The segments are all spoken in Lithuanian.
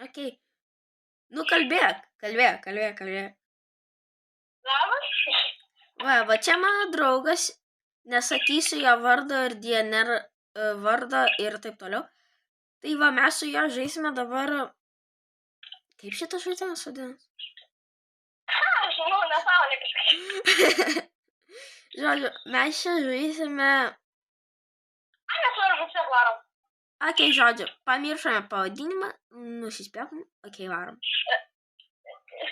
Okei. Nu, kalbėk. Labas. Va čia mano draugas, nesakysiu jo vardo ir DNR vardo ir taip toliau. Tai va, mes su juo žaisime dabar. Kaip šitas žaidimas vadinasi? Aš žinau, nesąmonė kažkaip. Žodžiu, mes čia žaisime. Mes varom, čia varom. Okei, žodžiu, pamiršome pavadinimą, nusispėkom, okei, varom.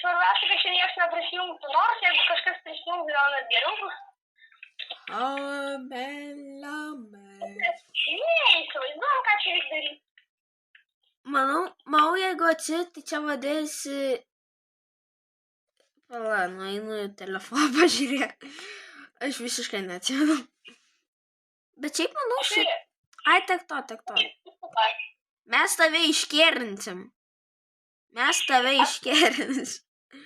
Svarbiausia, kad čia niekas neprisijungtų, nors jeigu kažkas prisijungtų, gal net geriau bus. Įsivaizduojam, ką čia reikia daryti. Manau, jeigu tai čia vadėsi. Pala, nueinu į telefoną pažiūrėk. Aš visiškai neatsimenu. Bet šiaip manau, Ai, tek to. Mes tave iškėrinsim.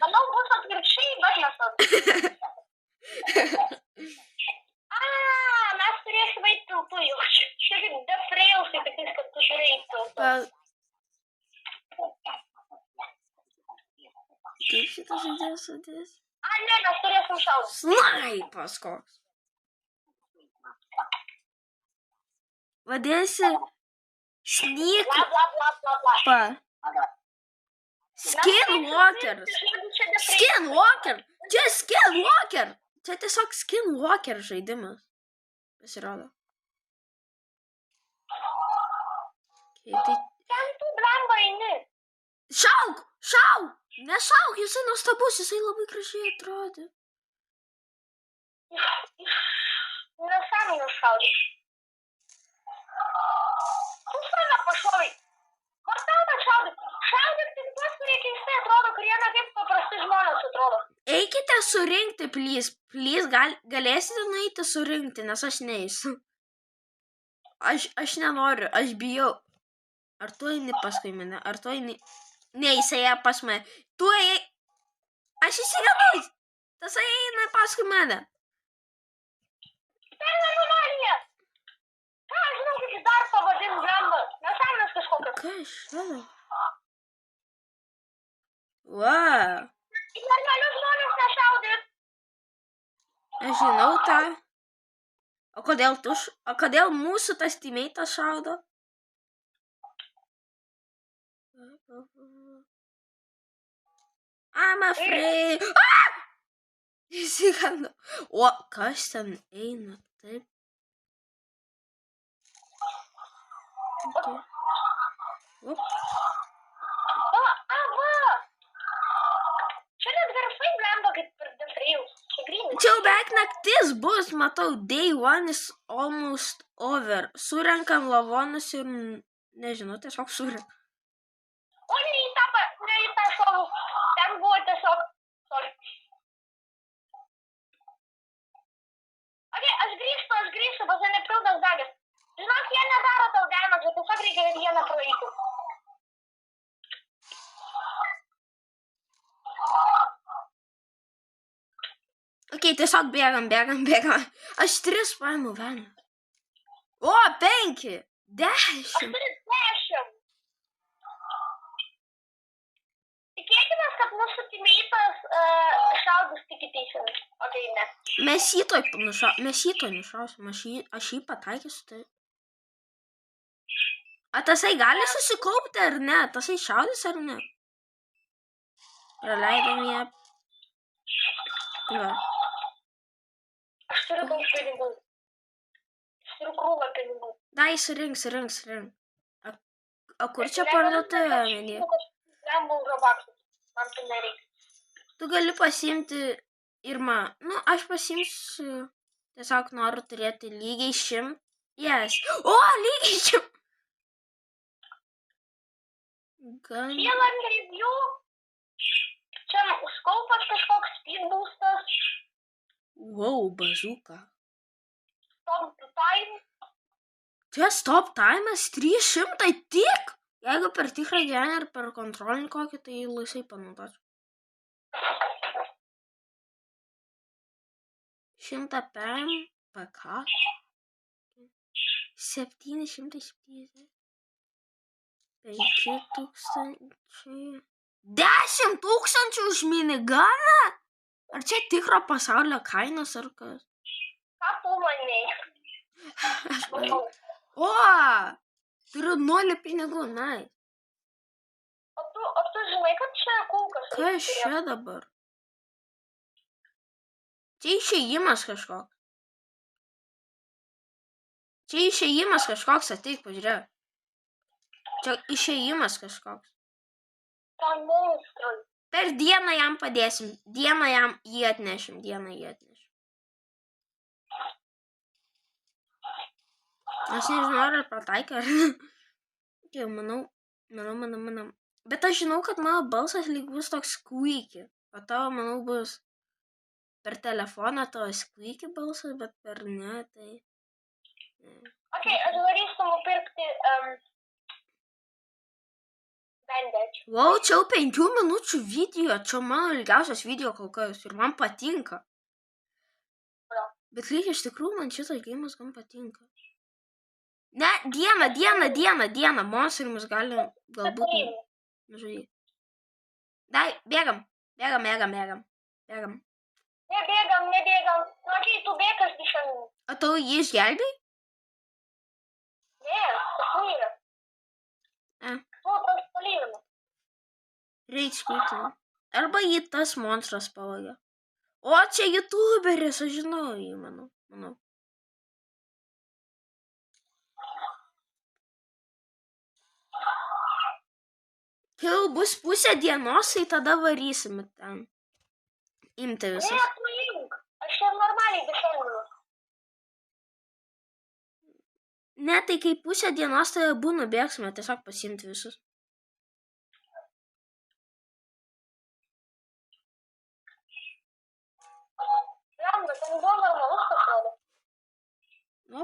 Manau, bus atvirkščiai, bet nesam. Mes turėsime eiti tiltu jau. Čia kaip defreilsai, kad jis, kad tu turi eiti tiltu. Kaip šitas žaidėjas vadės? Ne, mes turėsim šaudyti. Snaipas koks. Vadėsi Sneak. Skinwalker. Čia Skinwalker. Čia tiesiog Skinwalker žaidimas. Pasirodo. Ten tu blemba eini. Šauk! Nešauk, jisai nuostabus, jisai labai gražiai atrodė. Nesąmonės šaudyti. Tu save pašovai. Vartau šaudyti. Šaudyti tik tuos, kurie keistai atrodo, kurie ne kaip paprasti žmonės atrodo. Eikite surinkti, please. Galėsite nueiti surinkti, nes aš neįsiu. Aš nenoriu, aš bijau. Ar tu eini paskui mane? Ne, jisai ėjo pas mane. Tu eini. Aš įsirenau. Tas eina paskui mane. Tai nenuolija. Ką, aš žinau, kaip jis dar pavadins blemba. Nesąmonės kažkokios. Ką šalia? Va. Į normalius žmonės nešaudyt. Aš žinau tą. O kodėl mūsų tas teammate'as šaudo? I'm afraid. Įsigando. O kas ten eina taip? Čia net garsai blemba, kaip per defreilus. Čia grynis. Čia jau beveik naktis bus, matau, day one is almost over. Surenkam lavonus ir, nežinau, tiesiog surenkam. O ne į tą šovų. Ten buvo tiesiog. Sorry. Aš grįžtu, pas mane pilnas dagas. Žinok, jie nedaro tau damage, tiesiog reikia, kad jie nepraeitų. Okei, tiesiog bėgam. Aš 3 paimu velnį. O, 5, 10. Aš turiu 10. Tikėkime, kad mūsų teammate'as šaudus tik į teisėmis. Okei, ne. Mes jį toj nušausim. Aš jį pataikysiu tai. A tasai gali susikaupti ar ne? Tasai šaudys ar ne? Praleidom ją. Va. Aš turiu daug pinigų. Aš turiu krūvą pinigų. Dai, surink. O kur čia parduotuvė, meni? Man tai nereikia. Tu gali pasiimti ir man. Nu, aš pasimsiu. Tiesiog noriu turėti lygiai 100. Yes. O, lygiai 100. Siela review. Čia skaupas kažkoks speed boostas. Wow, bazooka. Stop time. Čia stop time'as 300 tik? Jeigu per tikrą gyvenę ar per kontrolinį kokį, tai laisvai panaudočiau. 100 PM, PK. 770. 5000. 10 000 už miniganą? Ar čia tikro pasaulio kainos ar kas? Ką tu manai? Aš manau. O, turiu 0 pinigų, nice. O tu žinai, kad čia kulkas? Kas čia dabar? Čia išėjimas kažkoks. Ateik, pažiūrėk. Čia išėjimas kažkoks. Tai monstrai. Per dieną jam padėsim. Dieną jį atnešim. Aš nežinau, ar pataikė, ar ne. Jau, manau. Bet aš žinau, kad mano balsas lyg bus toks squeaky. O tavo, manau, bus per telefoną tavo squeaky balsas, bet per ne, tai... Ok, aš darysiu nupirkti bandage. Wow, čia jau 5 minučių video. Čia mano ilgiausias video kol kas. Ir man patinka. Bet lyg iš tikrųjų man šitas gėjimas gan patinka. Ne, dieną. Monstrai mus gali galbūt nužudyti. Dai, bėgam. Nebėgam. Matai, tu bėgas iš šalių. O tau jį išgelbėjai? Ne, paslyrė. Tas palyrima. Reiks skaitinti. Arba jį tas monstras pavogė. O, čia youtuberis, aš žinau jį, manau. Kai jau bus pusė dienos, tai tada varysim ten. Imti visas. Ne, tu link. Aš čia normaliai bešalinu. Ne, tai kai pusė dienos, tai abu nubėgsime tiesiog pasiimti visus. Lemba, ten buvo normalus pasirodė. O,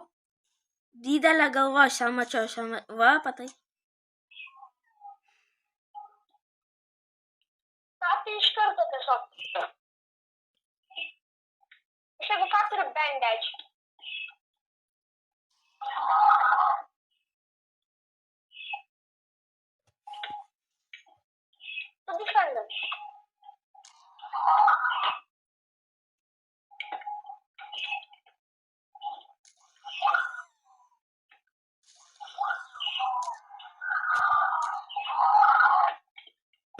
didelė galva, šią mačiau. Va, patai. Tai iš karto tiesiog. Aš jeigu ką turiu bandage. Tu defendant.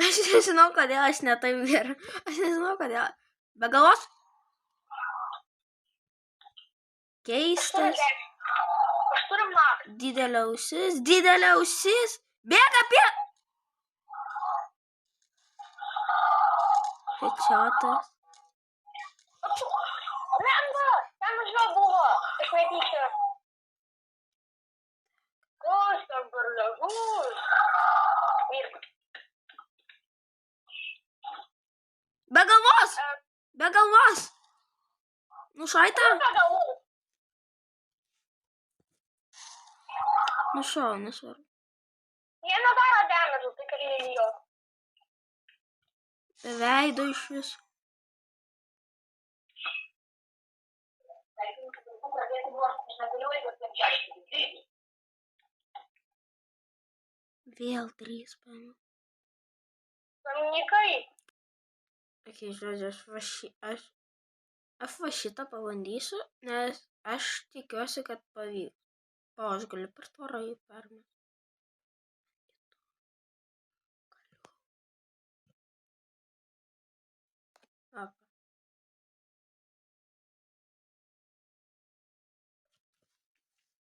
Aš nežinau, kodėl aš ne taip gerai. Be galvos? Keistas. Aš turiu max. Didelė ausis. Bėga apie... Headshotas. Lemba, ten žinau buvo. Aš netyčia. Kas ten per legus? Be galvos. Nušaita? Nušau, nesvarbu. Jie nedaro damage, tai kalėjai jo. Be veido iš vis. Vėl 3 paėmiau. Dominikai. Ok, žodžiu, aš va šitą pabandysiu, nes aš tikiuosi, kad pavyks. O, aš galiu per tvorą jį permesti.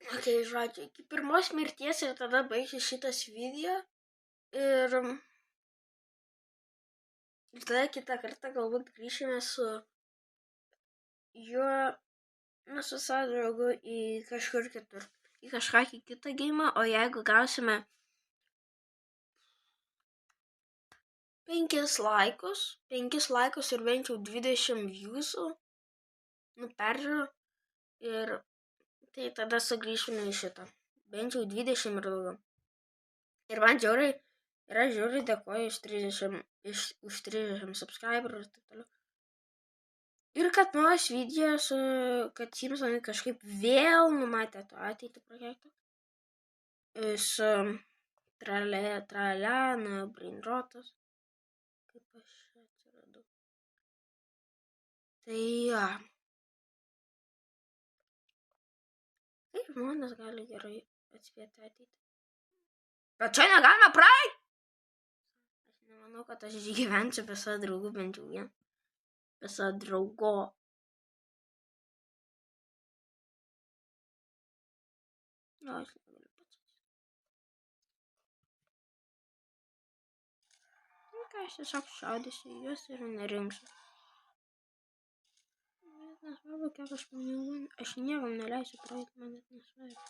Ok, žodžiu, iki pirmos mirties ir tada baigsis šitas video. Ir tada kitą kartą galbūt grįšime su juo, su savo draugu į kažkur kitur. Į kažkokį kitą geimą, o jeigu gausime 5 laikus ir bent jau 20 viewsų, peržiūrų, ir tai tada sugrįšime į šitą. Bent jau 20 ir daugiau. Ir man žiauriai dėkoju už 30 subscriberų ir taip toliau. Ir kad naujas video, kad Simpsonai kažkaip vėl numatė to ateitį projektą. traliana, brainrotas. Kaip aš čia atsiradau. Tai jo. Kaip žmonės gali gerai atspėti ateitį? Bet čia negalime praeiti! Aš nemanau, kad aš išgyvensiu be savo draugų bent jau vieną. Be savo draugo. No, aš negaliu pats. Ką aš tiesiog šaudysiu į juos ir nerimsiu. Nesvarbu, kiek aš pinigų. Aš niekam neleisiu praeiti, man net nesvarbu.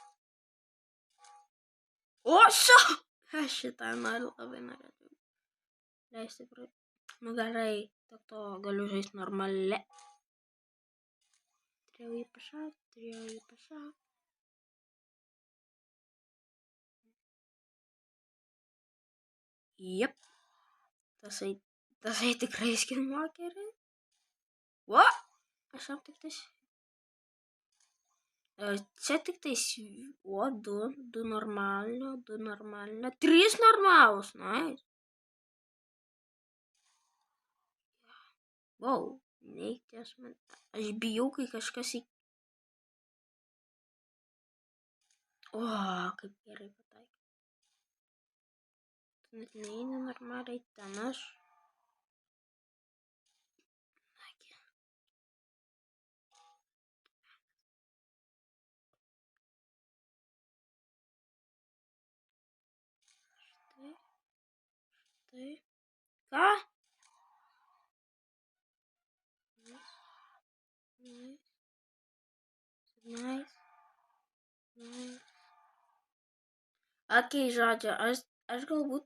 O, aš šitą noriu labai norėtų leisti praeiti. Nu gerai, to galiu žaisti normaliai. Turėjau jį pašaukti. Jep. Tasai tikrai skinwalkeriai. O! Aš jam tik tais. Čia tik tais. O, du normalio. 3 normalus, nice. Wow, neikties man. Aš bijau, kai kažkas į... O, kaip gerai pataikė. Tu net neini normaliai ten aš. Štai. Ką? Nice. Okei, žodžiu, aš galbūt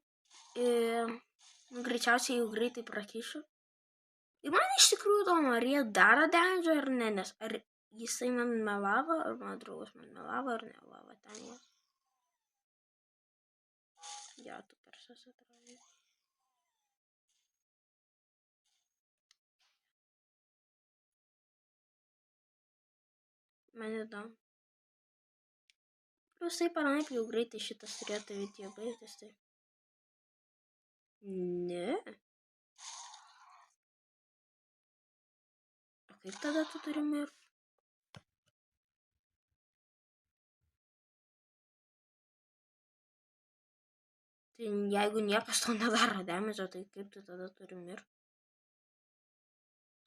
greičiausiai jau greitai prakišiu. Ir man iš tikrųjų įdomu, ar jie daro damage ar ne, nes ar jisai man melavo, ar mano draugas man melavo, ar nelavo ten jos. Jo, tu persas atrodai. Man įdomu. Plius taip anaip jau greitai šitas turėtų video baigtis, tai. Ne. O kaip tada tu turi mirti? Tai jeigu niekas to nedaro damage, tai kaip tu tada turi mirti?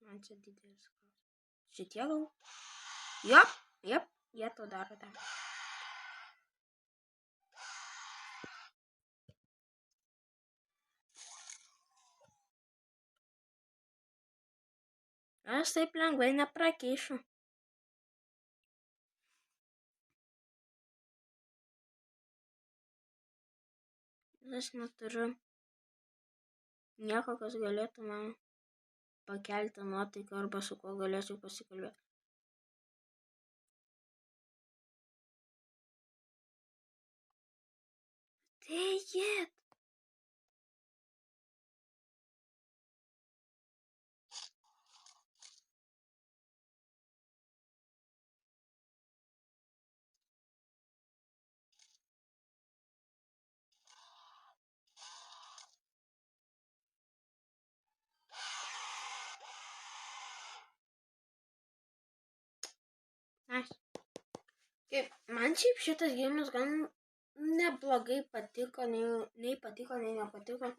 Man čia didelis klausimas. Šitie gal? Jep, jie to daro damage. Aš taip lengvai neprakišiu. Aš neturiu nieko, kas galėtų man pakelti nuotaiką arba su kuo galėčiau pasikalbėti. Dėjit! Nice. Kaip, man šiaip šitas gėjimas gan neblogai patiko, nei patiko, nei nepatiko.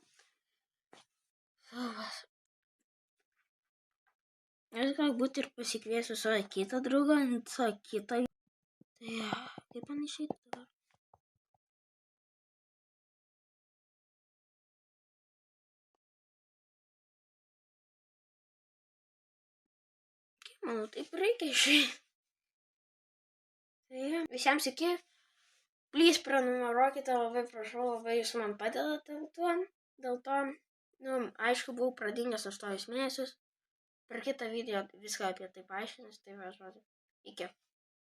Aš galbūt ir pasikviesiu savo kitą draugą, savo kitą. Tai kaip man išeiti dabar? Kaip manau, taip reikia išeiti. Tai visiems iki. Please prenumeruokite, labai prašau, labai jūs man padedate dėl to. Nu, aišku, buvau pradingęs 8 mėnesius. Per kitą video viską apie tai paaiškinęs, tai va, žodžiu. Iki.